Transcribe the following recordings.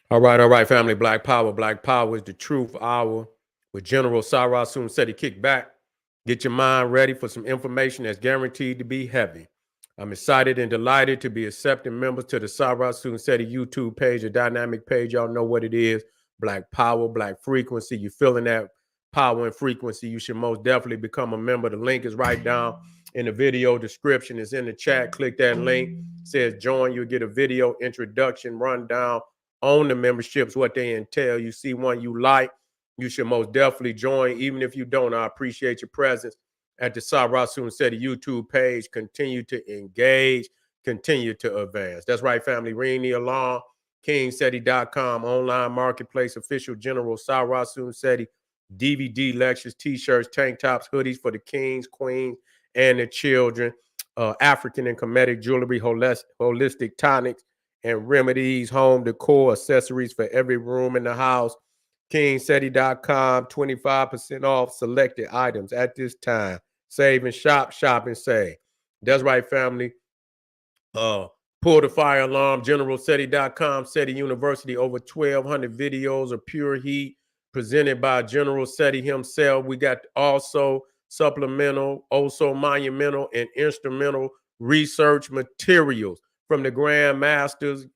All right, family. Black Power. Black Power is the truth hour with General Sarah Soon said he kick back. Get your mind ready for some information that's guaranteed to be heavy. I'm excited and delighted to be accepting members to the Sarah Soon said YouTube page, a dynamic page. Y'all know what it is. Black Power, Black Frequency. You feeling that power and frequency, you should most definitely become a member. The link is right down in the video description. It's in the chat. Click that link. It says join. You'll get a video introduction rundown on the memberships, what they entail. You see one you like, you should most definitely join. Even if you don't, I appreciate your presence at the Sarah Soon City YouTube page. Continue to engage, continue to advance. That's right, family. Ring the alarm. KingSeti.com, online marketplace, official General Sarah Soon City DVD lectures, t-shirts, tank tops, hoodies for the kings, queens, and the children. African and Kemetic jewelry, holistic tonics, and remedies, home decor, accessories for every room in the house. KingSeti.com, 25% off selected items at this time. Save and shop, shop and save. That's right, family. Pull the fire alarm, generalseti.com, SETI University, over 1,200 videos of pure heat presented by General SETI himself. We got also supplemental, also monumental, and instrumental research materials from the Grand Masters,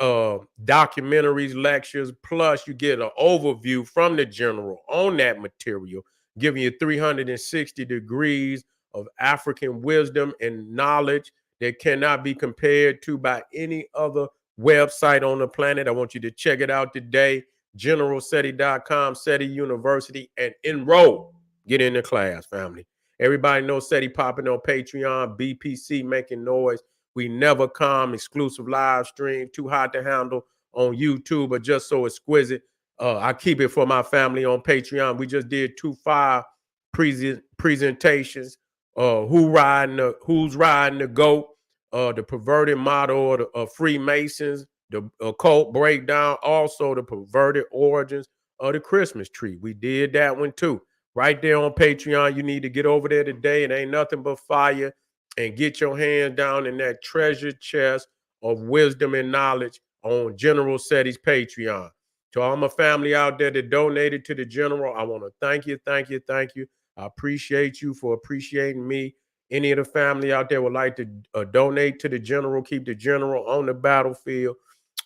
documentaries, lectures, plus you get an overview from the general on that material, giving you 360 degrees of African wisdom and knowledge that cannot be compared to by any other website on the planet. I want you to check it out today, generalseti.com, SETI University, and enroll. Get in the class, family. Everybody knows SETI popping on Patreon, BPC making noise. We never come, exclusive live stream, too hot to handle on YouTube, but just so exquisite. I keep it for my family on Patreon. We just did 2 fire presentations. Who's riding the goat, the perverted model of Freemasons, the occult breakdown, also the perverted origins of the Christmas tree. We did that one too. Right there on Patreon. You need to get over there today. It ain't nothing but fire, and get your hand down in that treasure chest of wisdom and knowledge on General SETI's Patreon. To all my family out there that donated to the General, I want to thank you, thank you, thank you. I appreciate you for appreciating me. Any of the family out there would like to donate to the General, keep the General on the battlefield.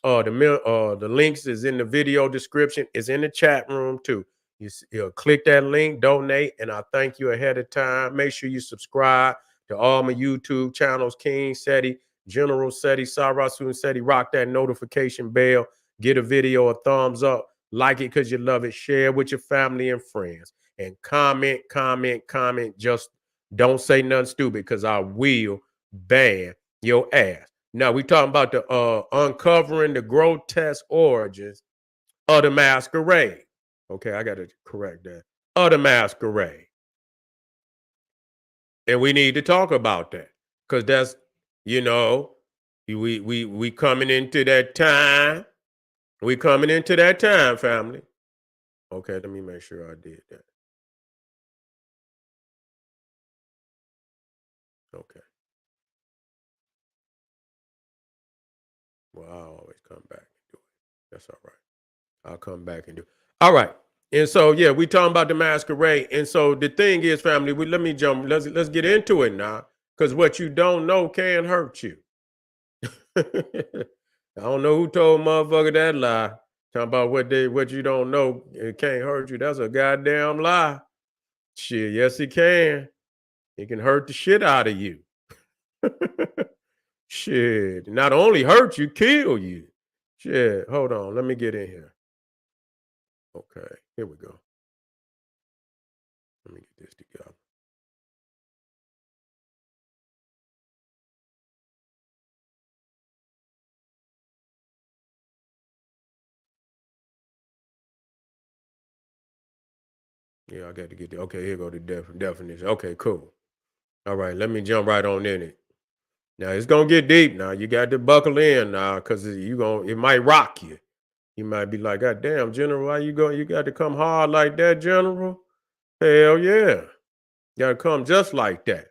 The links is in the video description. It's in the chat room too. You'll click that link, donate, and I thank you ahead of time. Make sure you subscribe to all my YouTube channels, King SETI, General SETI, Sarah Soon SETI. Rock that notification bell. Get a video a thumbs up. Like it because you love it. Share with your family and friends. And comment, comment, comment. Just don't say nothing stupid because I will ban your ass. Now, we talking about the uncovering the grotesque origins of the masquerade. Okay, I got to correct that. Of the masquerade. And we need to talk about that because that's, you know, we coming into that time. We coming into that time, family. Okay, let me make sure I did that. Okay. Well, I always come back and do it. That's all right. I'll come back and do it. All right. And so, yeah, we talking about the masquerade. And so the thing is, family, let me jump. Let's get into it now. Because what you don't know can hurt you. I don't know who told motherfucker that lie. Talking about what you don't know, it can't hurt you. That's a goddamn lie. Shit, yes, it can. It can hurt the shit out of you. Shit. Not only hurt you, kill you. Shit. Hold on. Let me get in here. Okay. Here we go. Let me get this together. Yeah, I got to get the okay, here go the definition. Okay, cool. All right, let me jump right on in it. Now it's gonna get deep now. You got to buckle in now because it might rock you. You might be like, God damn, General, why you got to come hard like that, General? Hell yeah. Gotta come just like that.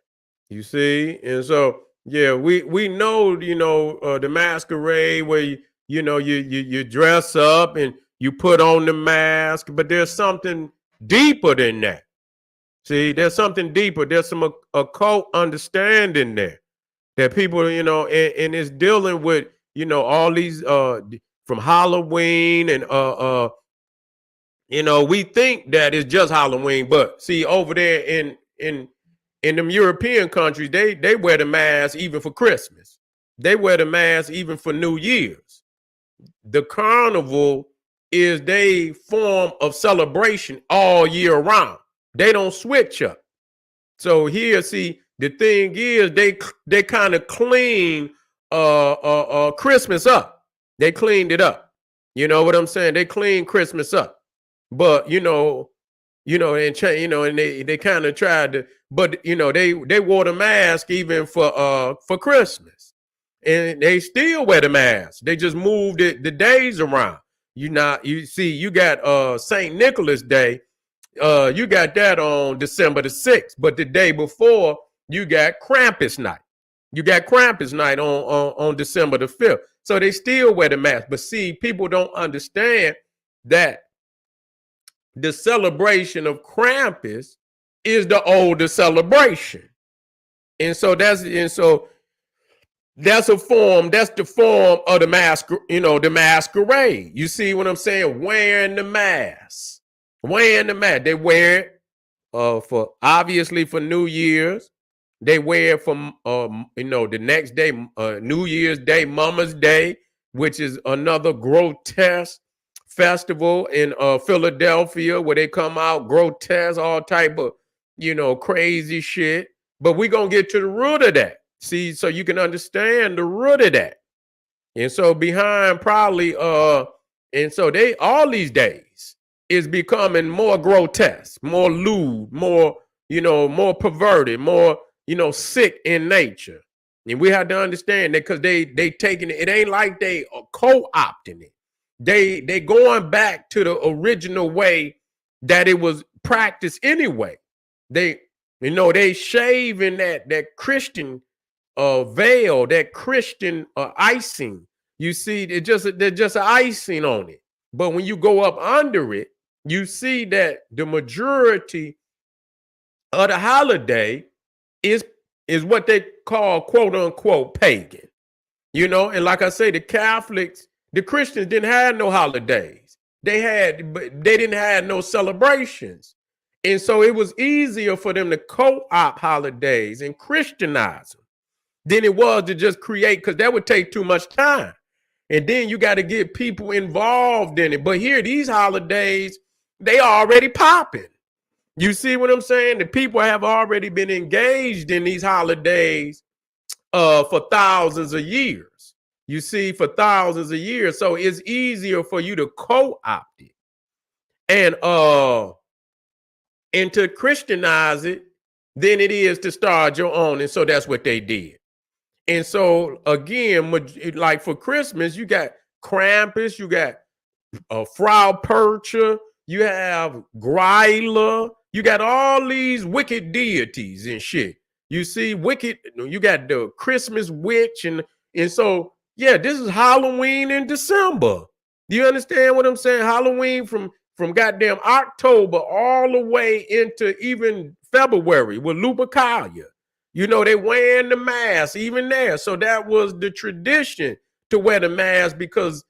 You see? And so, yeah, we know, the masquerade where you dress up and you put on the mask, but there's something deeper than that. See, there's something deeper. There's some occult understanding there that people, and it's dealing with, all these from Halloween and we think that it's just Halloween, but see over there in them European countries, they wear the mask even for Christmas. They wear the mask even for New Year's. The carnival is their form of celebration all year round. They don't switch up. So here, see, the thing is they kind of clean Christmas up. They cleaned it up. You know what I'm saying? They cleaned Christmas up. But and they kind of tried to, but they wore the mask even for Christmas, and they still wear the mask. They just moved the days around. You see, you got St. Nicholas Day, you got that on December the 6th, but the day before you got Krampus night. You got Krampus night on December the 5th. So they still wear the mask. But see, people don't understand that the celebration of Krampus is the oldest celebration. And so that's the form of the the masquerade. You see what I'm saying? Wearing the mask. They wear it for obviously for New Year's. They wear it for the next day, New Year's Day, Mama's Day, which is another grotesque festival in Philadelphia where they come out grotesque, all type of crazy shit. But we're gonna get to the root of that. See, so you can understand the root of that. And so behind probably and so they all these days is becoming more grotesque, more lewd, more more perverted, more sick in nature. And we have to understand that because they taking it ain't like they are co-opting it. They going back to the original way that it was practiced anyway. They shaving that Christian veil, that Christian icing. You see, there's just an icing on it. But when you go up under it, you see that the majority of the holiday is what they call quote unquote pagan. And like I say, the Catholics, the Christians didn't have no holidays. They didn't have no celebrations. And so it was easier for them to co-opt holidays and Christianize them than it was to just create, because that would take too much time. And then you got to get people involved in it. But here, these holidays, they already popping. You see what I'm saying? The people have already been engaged in these holidays for thousands of years. You see, for thousands of years. So it's easier for you to co-opt it and to Christianize it than it is to start your own. And so that's what they did. And so again, like for Christmas, you got Krampus, you got Frau Percher, you have Gryla, you got all these wicked deities and shit. You see, you got the Christmas witch, and so yeah, this is Halloween in December. Do you understand what I'm saying? Halloween from goddamn October all the way into even February with Lupercalia. They wearing the mask even there. So that was the tradition to wear the mask, because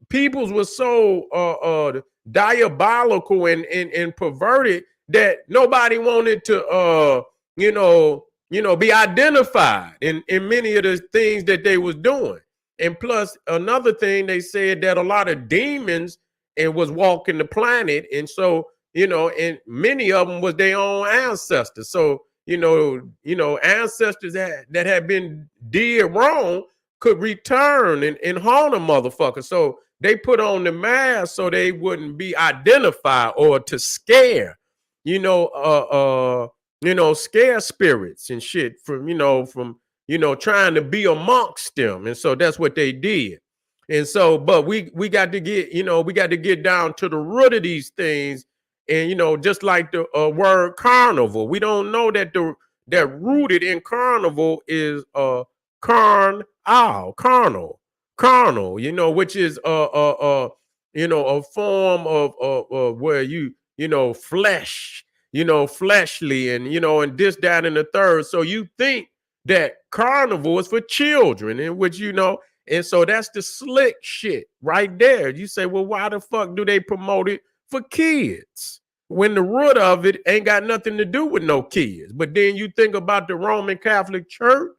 peoples were so diabolical and perverted that nobody wanted to be identified in many of the things that they was doing. And plus another thing, they said that a lot of demons was walking the planet, and so and many of them was their own ancestors. So ancestors that had been did wrong could return and haunt a motherfucker. So they put on the mask so they wouldn't be identified, or to scare, scare spirits and shit from trying to be amongst them. And so that's what they did. And so, but we got to get down to the root of these things. And just like the word carnival, we don't know that rooted in carnival is carnal. carnal, which is a form of where flesh, fleshly, and this, that, and the third. So you think that carnival is for children, in which and so that's the slick shit right there. You say, well, why the fuck do they promote it for kids when the root of it ain't got nothing to do with no kids? But then you think about the Roman Catholic Church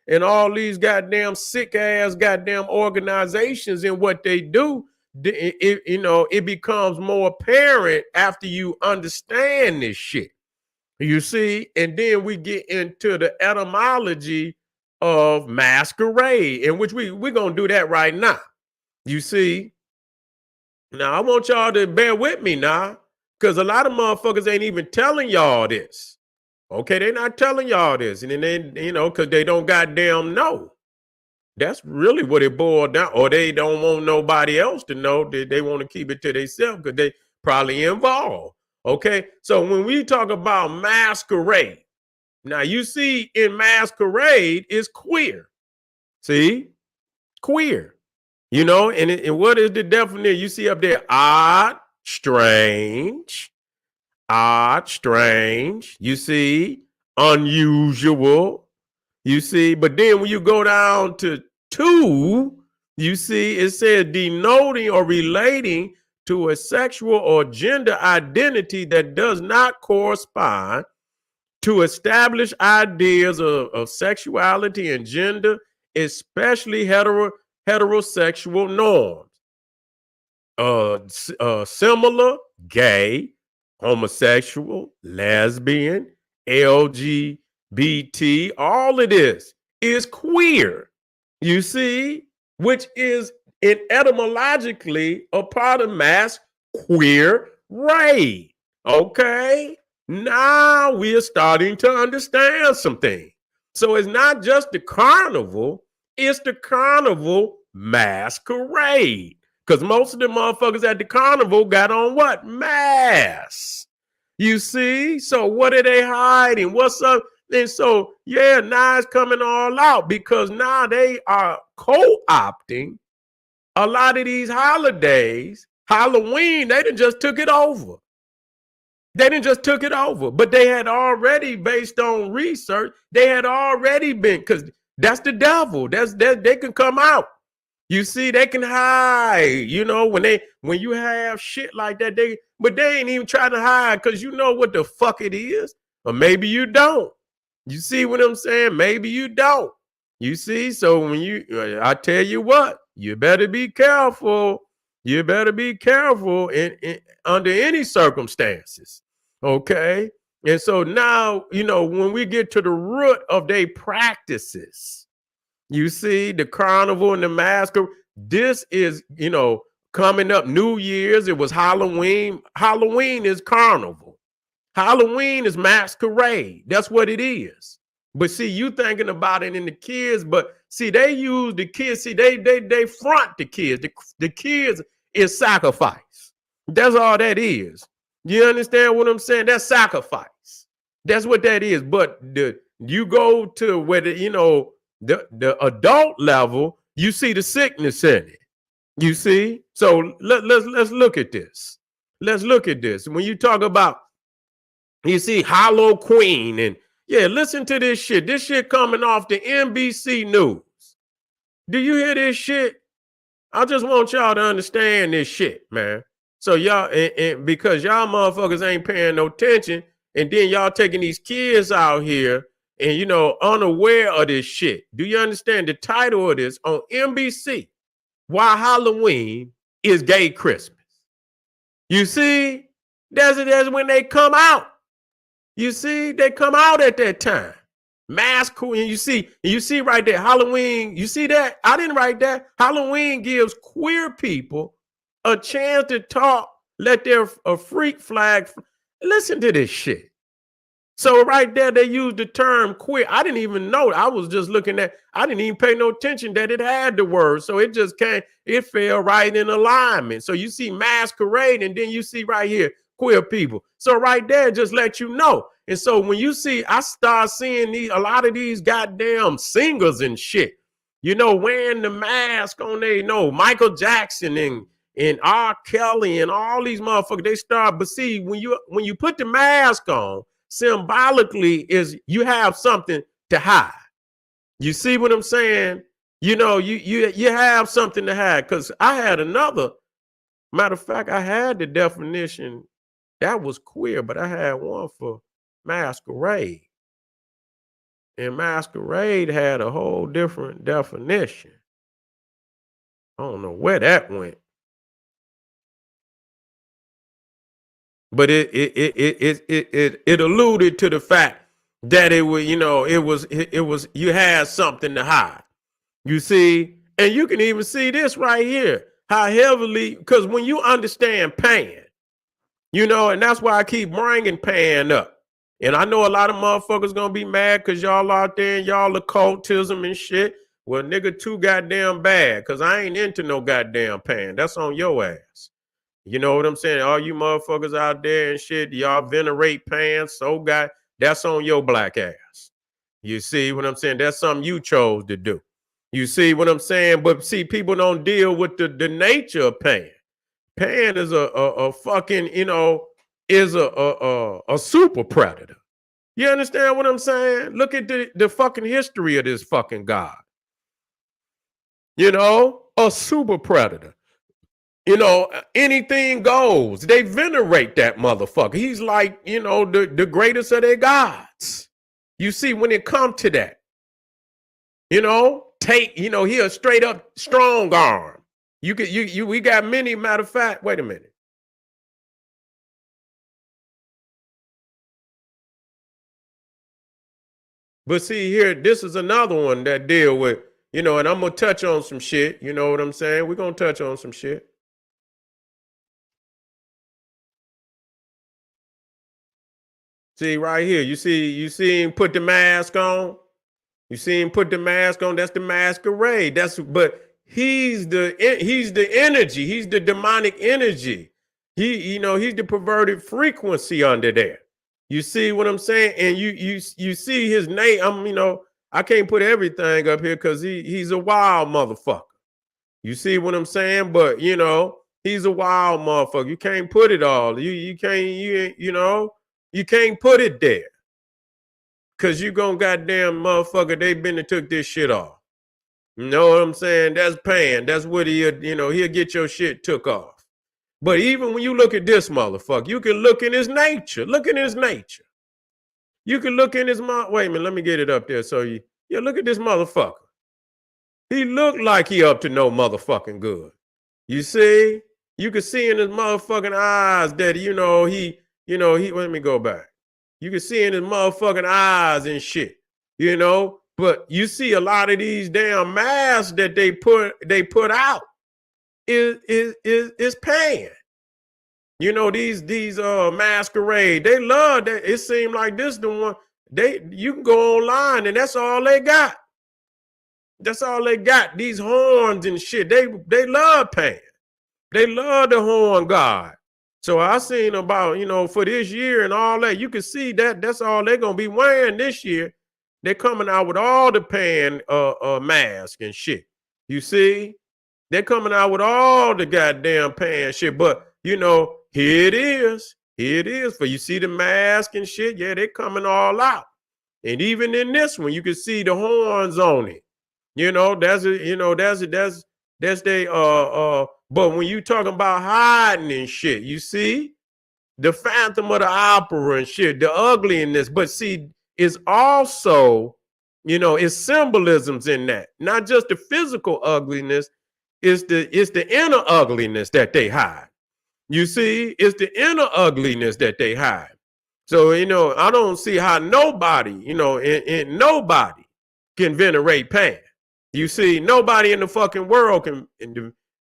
and all these goddamn sick ass goddamn organizations and what they do. It becomes more apparent after you understand this shit. You see, and then we get into the etymology of masquerade, in which we're gonna do that right now. You see, now I want y'all to bear with me now, because a lot of motherfuckers ain't even telling y'all this. Okay, they're not telling y'all this, and then they, because they don't goddamn know. That's really what it boiled down, or they don't want nobody else to know. They want to keep it to themselves because they probably involved. Okay, so when we talk about masquerade, now you see in masquerade is queer. See, queer. And what is the definition? You see up there, odd, strange. You see, unusual. You see, but then when you go down to 2, you see it says denoting or relating to a sexual or gender identity that does not correspond to established ideas of sexuality and gender, especially heterosexual norms. Similar, gay, homosexual, lesbian, LGBT, all of this is queer. You see, which is etymologically a part of mass queer race. Okay, now we are starting to understand something. So it's not just the carnival, it's the carnival masquerade. Because most of the motherfuckers at the carnival got on what? Masks. You see? So what are they hiding? What's up? And so, yeah, now it's coming all out because now they are co-opting a lot of these holidays. Halloween, they done just took it over. But they had already, based on research, they had already been, because that's the devil. They can come out. You see, they can hide, when you have shit like that, but they ain't even trying to hide because you know what the fuck it is. Or maybe you don't. You see what I'm saying? Maybe you don't. You see, so when I tell you what, you better be careful. You better be careful under any circumstances. Okay. And so now, when we get to the root of their practices, you see, the carnival and the masquerade, this is, coming up New Year's. It was Halloween. Halloween is carnival. Halloween is masquerade. That's what it is. But see, you thinking about it in the kids, but see, they use the kids. See, they front the kids. The kids is sacrifice. That's all that is. You understand what I'm saying? That's sacrifice. That's what that is. But you go to where the adult level, you see the sickness in it. You see? So let's look at this. Let's look at this. When you talk about, you see, Hollow Queen, and yeah, listen to this shit. This shit coming off the NBC News. Do you hear this shit? I just want y'all to understand this shit, man. So y'all, and because y'all motherfuckers ain't paying no attention, and then y'all taking these kids out here and, unaware of this shit. Do you understand the title of this on NBC? Why Halloween is Gay Christmas. You see, that's when they come out. You see, they come out at that time. Mask queen, you see right there, Halloween, you see that? I didn't write that. Halloween gives queer people a chance to talk, let their freak flag. Listen to this shit. So right there, they used the term queer. I didn't even know. I was just looking at, I didn't even pay no attention that it had the word. So it just it fell right in alignment. So you see masquerade, and then you see right here, queer people. So right there, just let you know. And so when you see, I start seeing a lot of these goddamn singers and shit. wearing the mask on there, Michael Jackson and R. Kelly and all these motherfuckers, they start. But see, when you put the mask on, symbolically is you have something to hide. You see what I'm saying? You have something to hide. Because I had another, matter of fact, I had the definition that was queer, but I had one for Masquerade. And Masquerade had a whole different definition. I don't know where that went. But it alluded to the fact that it was, you had something to hide. You see, and you can even see this right here, how heavily, because when you understand Pan, and that's why I keep bringing Pan up. And I know a lot of motherfuckers gonna be mad because y'all out there and y'all occultism and shit. Well, nigga, too goddamn bad, because I ain't into no goddamn Pan. That's on your ass. You know what I'm saying? All you motherfuckers out there and shit, y'all venerate Pan, so that's on your black ass. You see what I'm saying? That's something you chose to do. You see what I'm saying? But see, people don't deal with the nature of Pan. Pan is a fucking, is a super predator. You understand what I'm saying? Look at the fucking history of this fucking god. A super predator. Anything goes. They venerate that motherfucker. He's like, the greatest of their gods. You see, when it comes to that, he a straight up strong arm. We got many, matter of fact, wait a minute. But see here, this is another one that deal with, and I'm going to touch on some shit. You know what I'm saying? We're going to touch on some shit. See right here, you see him put the mask on. You see him put the mask on. That's the masquerade. But he's the energy. He's the demonic energy. He's the perverted frequency under there. You see what I'm saying? And you see his name. I can't put everything up here because he's a wild motherfucker. You see what I'm saying? But he's a wild motherfucker. You can't put it all. You can't put it there. Cause you gonna goddamn motherfucker, they been and took this shit off. You know what I'm saying? That's Pan. That's what he'll get your shit took off. But even when you look at this motherfucker, you can look in his nature. Look in his nature. You can look in his wait a minute, let me get it up there. So look at this motherfucker. He looked like he up to no motherfucking good. You see? You can see in his motherfucking eyes that let me go back. You can see in his motherfucking eyes and shit, But you see a lot of these damn masks that they put out is Pan. These masquerade. They love that. It seemed like this the one you can go online and that's all they got. That's all they got. These horns and shit. They love Pan. They love the horn god. So I seen about, for this year and all that, you can see that's all they're going to be wearing this year. They're coming out with all the Pan mask and shit. You see? They're coming out with all the goddamn Pan shit. But, here it is. Here it is. For you see the mask and shit. Yeah, they're coming all out. And even in this one, you can see the horns on it. That's but when you talking about hiding and shit, you see the Phantom of the Opera and shit, the ugliness. But see, it's also, it's symbolisms in that. Not just the physical ugliness, it's the inner ugliness that they hide. You see, it's the inner ugliness that they hide. So, I don't see how nobody, and nobody can venerate Pan. You see, nobody in the fucking world can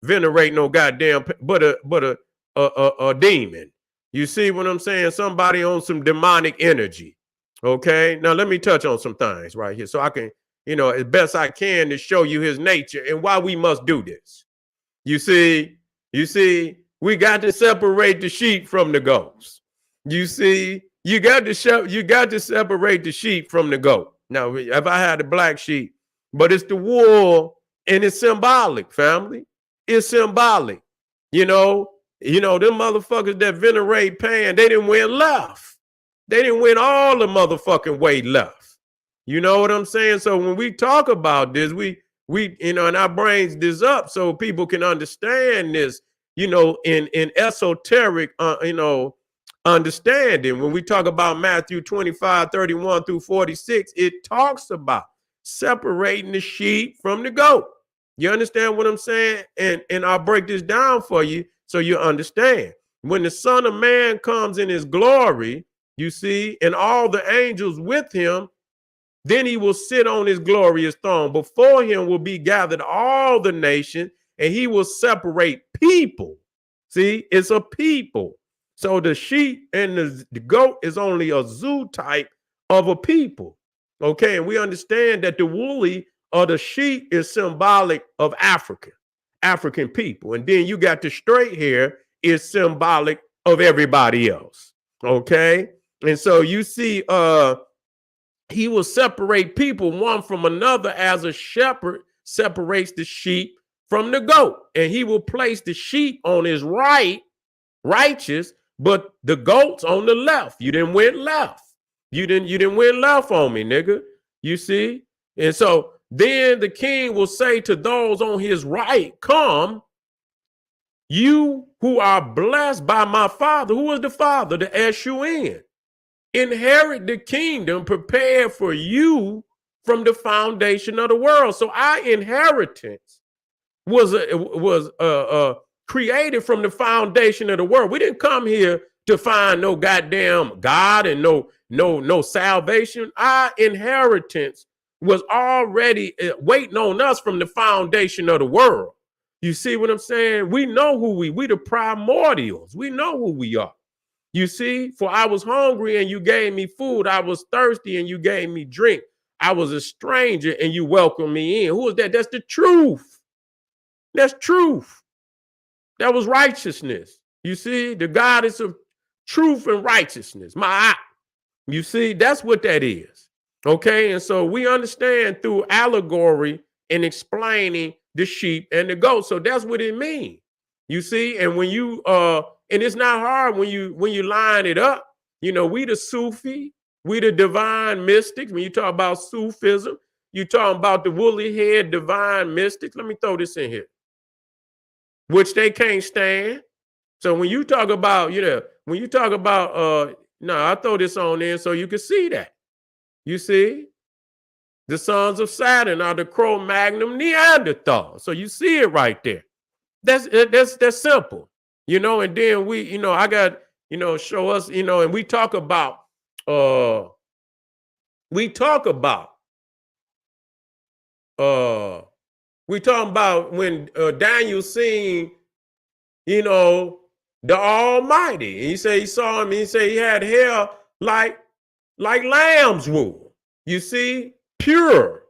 venerate no goddamn but a demon. You see what I'm saying? Somebody on some demonic energy. Okay. Now let me touch on some things right here so I can, as best I can to show you his nature and why we must do this. You see, we got to separate the sheep from the goats. You see, you got to separate the sheep from the goat. Now, if I had a black sheep, but it's the wool, and it's symbolic, family. It's symbolic. Them motherfuckers that venerate Pan, they didn't win left. They didn't win all the motherfucking way left. You know what I'm saying? So when we talk about this, we and I brings this up so people can understand this, in esoteric, understanding. When we talk about Matthew 25:31 through 46, it talks about separating the sheep from the goat. You understand what I'm saying? And I'll break this down for you so you understand. When the Son of Man comes in his glory, you see, and all the angels with him, then he will sit on his glorious throne. Before him will be gathered all the nations, and he will separate people. See, it's a people. So the sheep and the goat is only a zoo type of a people. Okay, and we understand that the woolly or the sheep is symbolic of African people. And then you got the straight hair is symbolic of everybody else. Okay, and so you see, he will separate people one from another as a shepherd separates the sheep from the goat. And he will place the sheep on his right, righteous, but the goats on the left. You didn't win left. You didn't win left on me, nigga. You see? And so then the king will say to those on his right, come, you who are blessed by my father. Who is the father? The S-U-N. Inherit the kingdom prepared for you from the foundation of the world. So our inheritance was created from the foundation of the world. We didn't come here to find no goddamn God and no salvation. Our inheritance was already waiting on us from the foundation of the world. You see what I'm saying? We know who we the primordials. We know who we are. You see, for I was hungry and you gave me food. I was thirsty and you gave me drink. I was a stranger and you welcomed me in. Who is that? That's the truth. That's truth. That was righteousness. You see, the goddess of truth and righteousness. You see, that's what that is. Okay, and so we understand through allegory and explaining the sheep and the goat. So that's what it means. You see, and when you and it's not hard when you line it up. We the Sufi, we the divine mystics. When you talk about Sufism, you talking about the woolly head divine mystics. Let me throw this in here, which they can't stand. So when you talk about, I'll throw this on there so you can see that. You see, the sons of Saturn are the Cro-Magnon Neanderthal. So you see it right there. That's simple, and then I got, show us, and we talk about when Daniel seen, the Almighty. And he said he saw him, and he said he had hair like lamb's wool. You see, pure.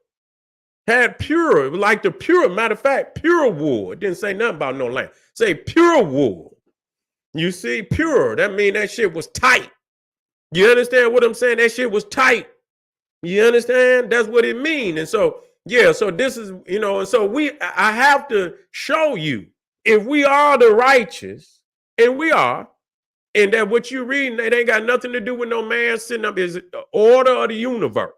Had pure, like the pure, matter of fact, pure wool. It didn't say nothing about no lamb. Say pure wool. You see, pure. That means that shit was tight. You understand what I'm saying? That shit was tight. You understand? That's what it means. And so, yeah, so this is, and so I have to show you, if we are the righteous, and we are, and that what you're reading, it ain't got nothing to do with no man sitting up, is the order of the universe.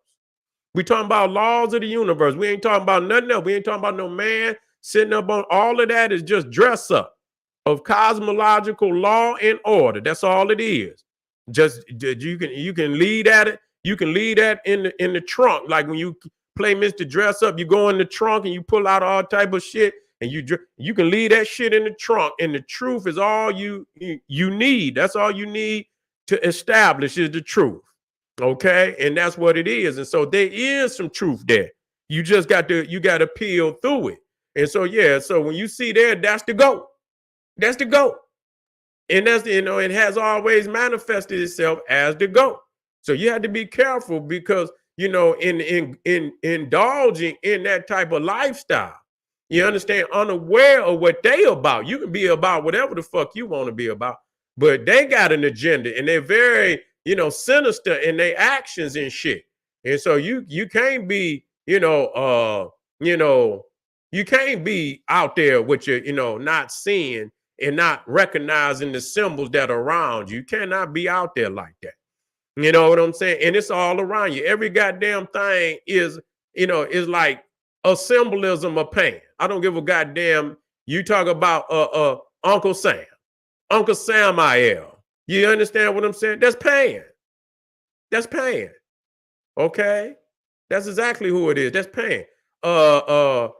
We talking about laws of the universe. We ain't talking about nothing else. We ain't talking about no man sitting up on all of that. Is just dress up of cosmological law and order. That's all it is. Just you can lead at it. You can lead that in the trunk. Like when you play Mr. Dress Up, you go in the trunk and you pull out all type of shit, and you can leave that shit in the trunk. And the truth is all you need. That's all you need to establish is the truth. Okay, and that's what it is. And so there is some truth there. You just got to peel through it. And so, yeah, so when you see there, that's the goat. That's the goat. And that's, it has always manifested itself as the goat. So you have to be careful because, in indulging in that type of lifestyle, you understand, unaware of what they about. You can be about whatever the fuck you want to be about, but they got an agenda and they're very, sinister in their actions and shit. And so you can't be you can't be out there with your, not seeing and not recognizing the symbols that are around you. You cannot be out there like that. You know what I'm saying? And it's all around you. Every goddamn thing is like a symbolism of pain. I don't give a goddamn. You talk about Uncle Sam, Uncle Samael. You understand what I'm saying? That's pain. That's pain. Okay? That's exactly who it is. That's pain. I'll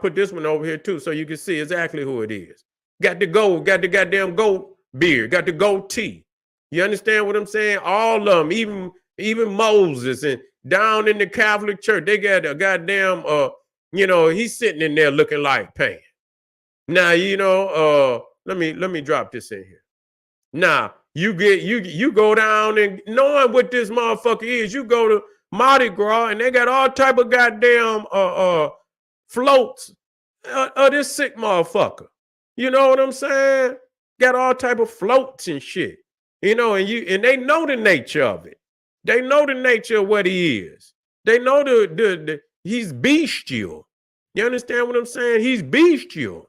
put this one over here too, so you can see exactly who it is. Got the goddamn goat beard, got the goatee. You understand what I'm saying? All of them, even Moses, and down in the Catholic Church, they got a goddamn he's sitting in there looking like pain. Now, let me drop this in here. Now, you go down and knowing what this motherfucker is, you go to Mardi Gras and they got all type of goddamn floats of this sick motherfucker. You know what I'm saying? Got all type of floats and shit. And they know the nature of it. They know the nature of what he is. They know he's bestial. You understand what I'm saying? He's bestial.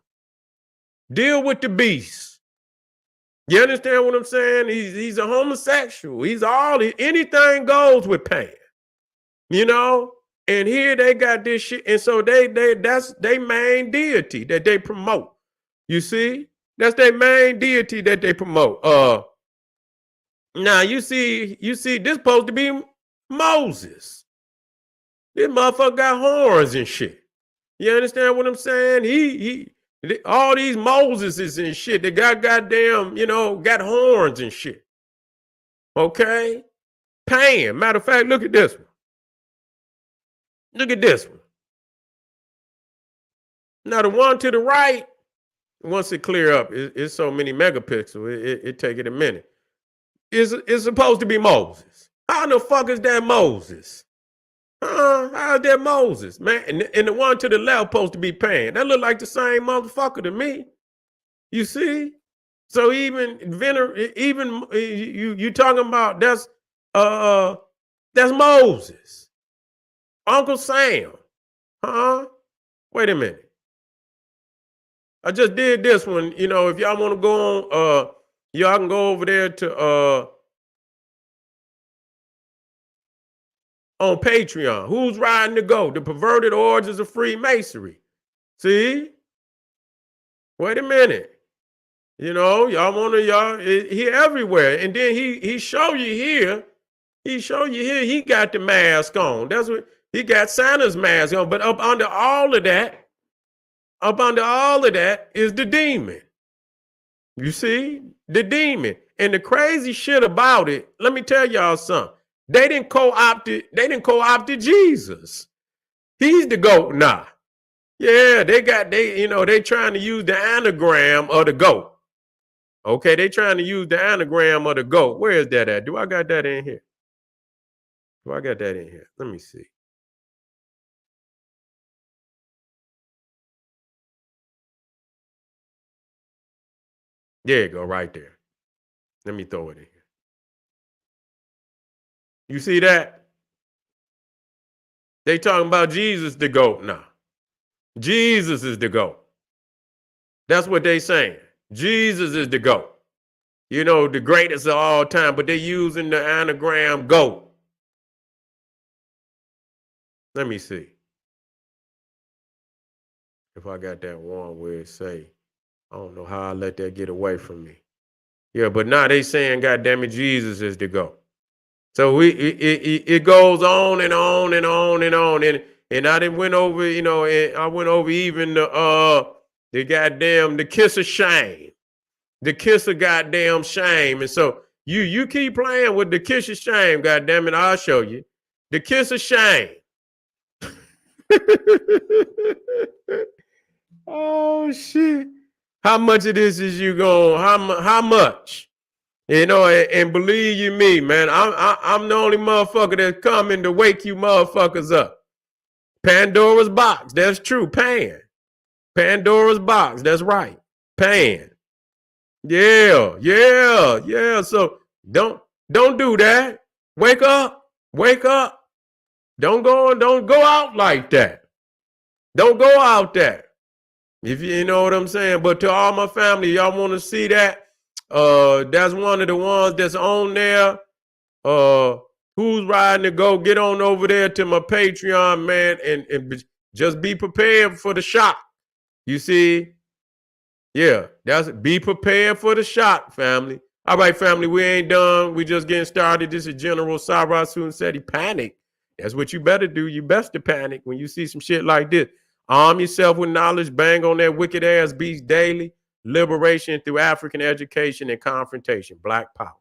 Deal with the beast. You understand what I'm saying? He's a homosexual. Anything goes with pain. And here they got this shit, and so that's their main deity that they promote. You see? That's their main deity that they promote. Now you see this supposed to be Moses. This motherfucker got horns and shit. You understand what I'm saying? All these Moseses and shit, they got goddamn, got horns and shit. Okay? Pain. Matter of fact, look at this one. Look at this one. Now the one to the right, once it clear up, it's so many megapixels, it take it a minute. It's supposed to be Moses. How the fuck is that Moses? How is that Moses, man? And the one to the left supposed to be Pan. That look like the same motherfucker to me. You see? So even you talking about that's Moses, Uncle Sam, huh? Wait a minute. I just did this one. If y'all want to go on, y'all can go over there to on Patreon. Who's riding the goat? The perverted origins of Freemasonry. See? Wait a minute. Y'all want to, he everywhere. And then he show you here. He show you here. He got the mask on. That's what he got, Santa's mask on. But up under all of that is the demon. You see? The demon. And the crazy shit about it, let me tell y'all something. They didn't co-opt it Jesus. He's the goat now. Yeah, they trying to use the anagram of the goat. Okay, they trying to use the anagram of the goat. Where is that at? Do I got that in here? Let me see. There you go, right there. Let me throw it in here. You see that? They talking about Jesus the goat now. Jesus is the goat. That's what they saying. Jesus is the GOAT. The greatest of all time, but they're using the anagram GOAT. Let me see if I got that one where it say, I don't know how I let that get away from me. Yeah, but now they saying, God damn it, Jesus is the GOAT. So it goes on and on and on and on. And I didn't went over, and I went over even the goddamn, the kiss of shame. The kiss of goddamn shame. And so you keep playing with the kiss of shame, goddamn it, I'll show you. The kiss of shame. Oh shit. How much of this is you going? How much? And believe you me, man, I'm the only motherfucker that's coming to wake you motherfuckers up. Pandora's box, that's true. Pandora's box, that's right. Pan. Yeah. So don't do that. Wake up. Don't go out like that. Don't go out there. If you know what I'm saying. But to all my family, y'all want to see that? That's one of the ones that's on there. Who's riding to go? Get on over there to my Patreon, man, and just be prepared for the shock. You see? Yeah, be prepared for the shock, family. All right, family, we ain't done. We just getting started. This is General Sarah Soon said he panic. That's what you better do. You best to panic when you see some shit like this. Arm yourself with knowledge. Bang on that wicked ass beast daily. Liberation through African education and confrontation. Black power.